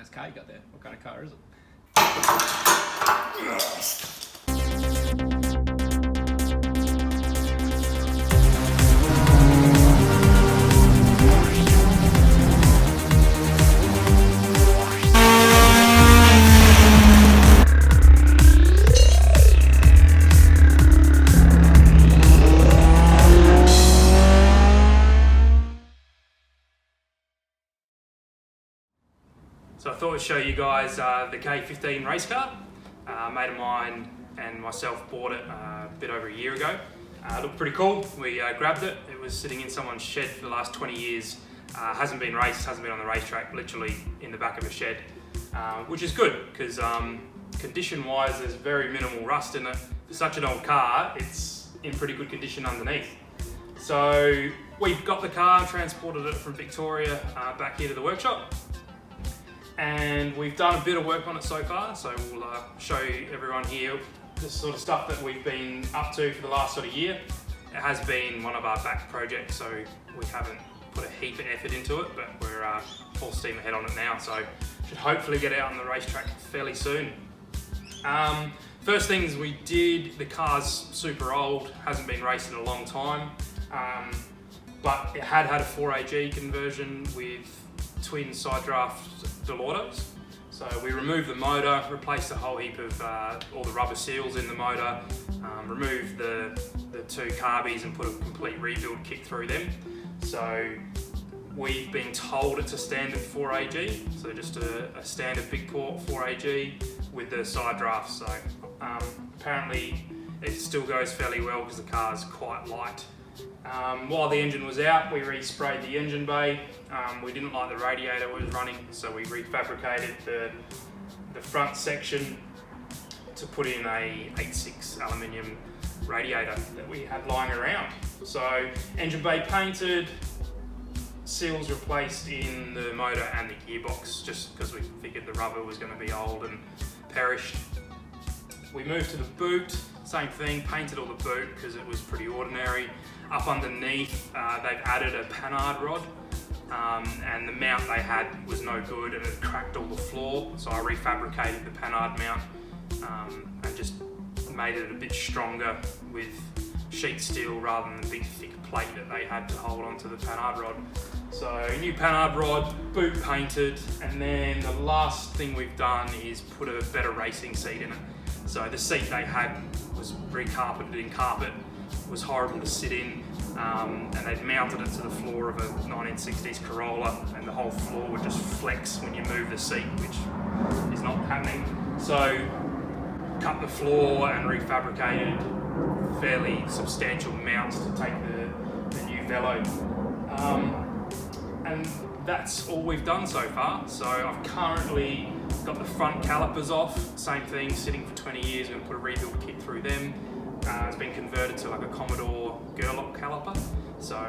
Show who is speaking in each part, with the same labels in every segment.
Speaker 1: nice car you got there. What kind of car is it?
Speaker 2: So I thought I'd show you guys the KE15 race car. A mate of mine and myself bought it a bit over a year ago. It looked pretty cool. We grabbed it. It was sitting in someone's shed for the last 20 years. Hasn't been raced, hasn't been on the racetrack, literally in the back of a shed, which is good because condition-wise there's very minimal rust in it. For such an old car, it's in pretty good condition underneath. So we've got the car, transported it from Victoria back here to the workshop. And we've done a bit of work on it so far, so we'll show everyone here the sort of stuff that we've been up to for the last sort of year. It has been one of our back projects, so we haven't put a heap of effort into it, but we're full steam ahead on it now, so should hopefully get out on the racetrack fairly soon. First things we did, the car's super old, hasn't been raced in a long time, but it had a 4AG conversion with twin side draft Dunkhaus. So we removed the motor, replaced a whole heap of all the rubber seals in the motor, removed the two carbies and put a complete rebuild kit through them. So we've been told it's a standard 4AG, so just a standard big port 4AG with the side draft. So apparently it still goes fairly well because the car's quite light. While the engine was out, we re-sprayed the engine bay. We didn't like the radiator was running, so we refabricated the front section to put in a 8.6 aluminium radiator that we had lying around. So engine bay painted, seals replaced in the motor and the gearbox, just because we figured the rubber was going to be old and perished. We moved to the boot, same thing, painted all the boot because it was pretty ordinary. Up underneath, they've added a panhard rod, and the mount they had was no good and it cracked all the floor, so I refabricated the panhard mount and just made it a bit stronger with sheet steel rather than the big thick plate that they had to hold onto the panhard rod. So new panhard rod, boot painted, and then the last thing we've done is put a better racing seat in it. So the seat they had was re-carpeted in carpet, was horrible to sit in, and they'd mounted it to the floor of a 1960s Corolla, and the whole floor would just flex when you move the seat, which is not happening. So cut the floor and refabricated fairly substantial mounts to take the new Velo. And that's all we've done so far. So I've currently got the front calipers off, same thing, sitting for 20 years, I'm going to put a rebuild kit through them. It's been converted to like a Commodore Gerlock caliper. So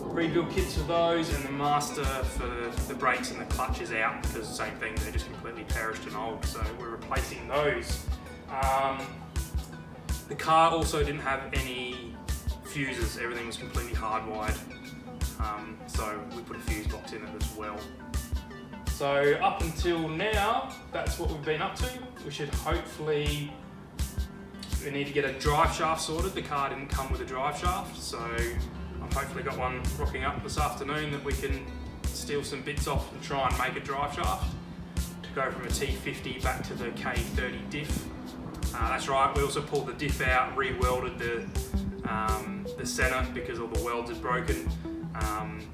Speaker 2: rebuild kits for those, and the master for the brakes and the clutch is out because same thing, they're just completely perished and old, so we're replacing those. The car also didn't have any fuses, everything was completely hardwired, so we put a fuse box in it as well. So up until now, that's what we've been up to. We should hopefully, we need to get a drive shaft sorted. The car didn't come with a drive shaft, so I've hopefully got one rocking up this afternoon that we can steal some bits off and try and make a drive shaft to go from a T50 back to the KE30 diff. That's right, we also pulled the diff out, re-welded the centre because all the welds had broken,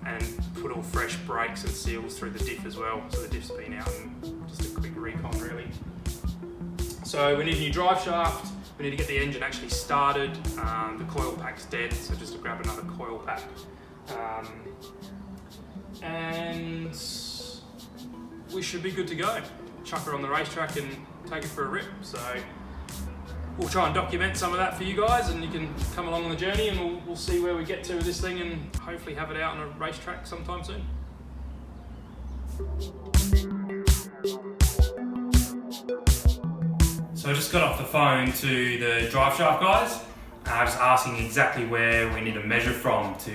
Speaker 2: and put all fresh brakes and seals through the diff as well. So the diff's been out and just a quick recon really. So we need a new drive shaft. We need to get the engine actually started. The coil pack's dead, so just to grab another coil pack. And we should be good to go. Chuck her on the racetrack and take it for a rip. So we'll try and document some of that for you guys, and you can come along on the journey, and we'll see where we get to with this thing, and hopefully have it out on a racetrack sometime soon. So I just got off the phone to the Driveshaft guys. just asking exactly where we need to measure from to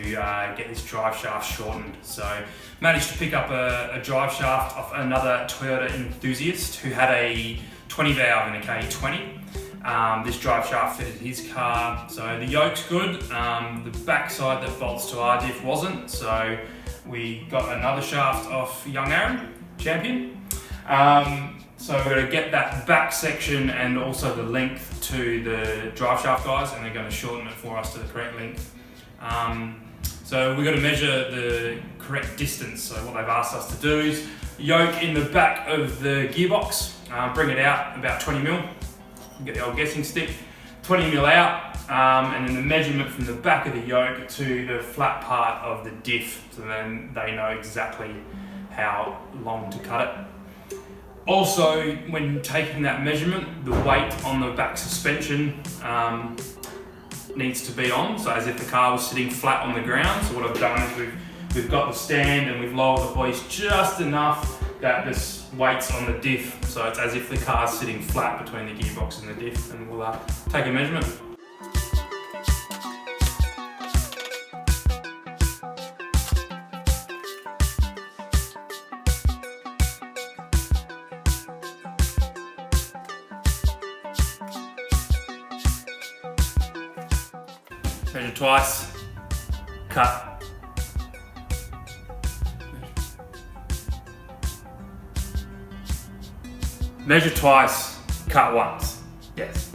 Speaker 2: get this drive shaft shortened. So managed to pick up a drive shaft off another Toyota enthusiast who had a 20 valve in a KE15. This drive shaft fitted his car, so the yoke's good. The backside that bolts to our diff wasn't, so we got another shaft off young Aaron, champion. So we're going to get that back section and also the length to the drive shaft guys, and they're going to shorten it for us to the correct length. So we're going to measure the correct distance. So what they've asked us to do is yoke in the back of the gearbox, bring it out about 20 mil, get the old guessing stick, 20 mil out, and then the measurement from the back of the yoke to the flat part of the diff, so then they know exactly how long to cut it. Also, when taking that measurement, the weight on the back suspension needs to be on, so as if the car was sitting flat on the ground. So what I've done is we've got the stand and we've lowered the hoist just enough that this weight's on the diff, so it's as if the car's sitting flat between the gearbox and the diff, and we'll take a measurement. Measure twice, cut. Measure twice, cut once. Yes.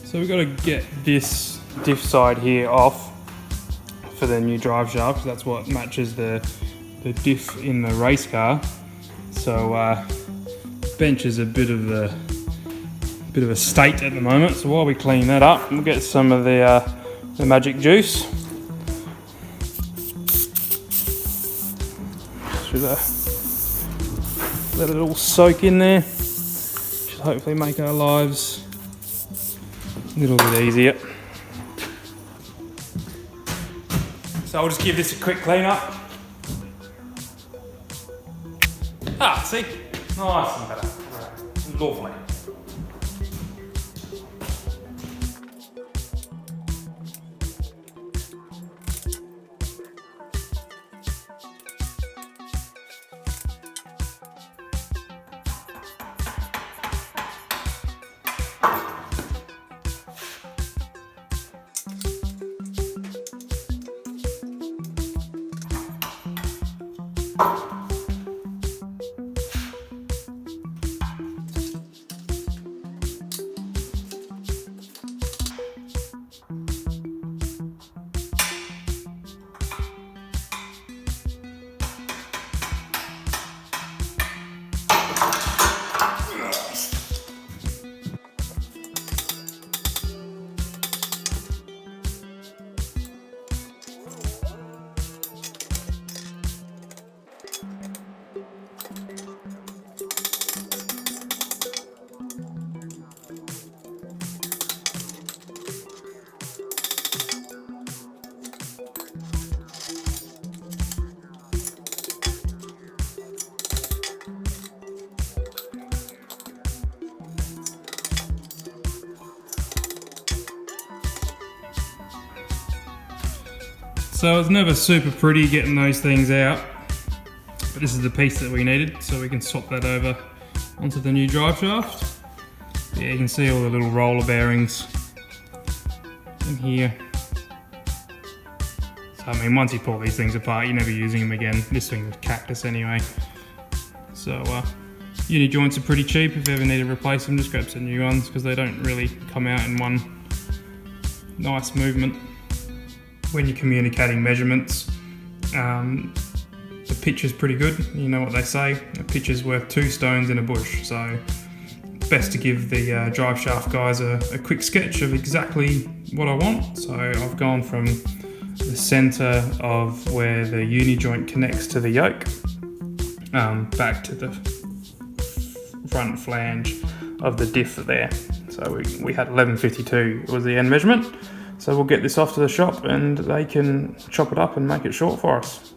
Speaker 3: So we've got to get this diff side here off for the new drive shaft. That's what matches the diff in the race car. So bench is a bit of a state at the moment. So while we clean that up, we'll get some of the magic juice. Should let it all soak in there. Should hopefully make our lives a little bit easier. So I'll just give this a quick clean up. See? Nice and better. Right. Lovely. So it's never super pretty getting those things out, but this is the piece that we needed, so we can swap that over onto the new drive shaft. But yeah, you can see all the little roller bearings in here. So I mean, once you pull these things apart, you're never using them again. This thing was cactus anyway. So uni joints are pretty cheap. If you ever need to replace them, just grab some new ones, because they don't really come out in one nice movement. When you're communicating measurements, the pitch is pretty good. You know what they say, a pitch is worth 2 stones in a bush. So best to give the drive shaft guys a quick sketch of exactly what I want. So I've gone from the center of where the uni joint connects to the yoke, back to the front flange of the diff there. So we had 1152 was the end measurement. So we'll get this off to the shop and they can chop it up and make it short for us.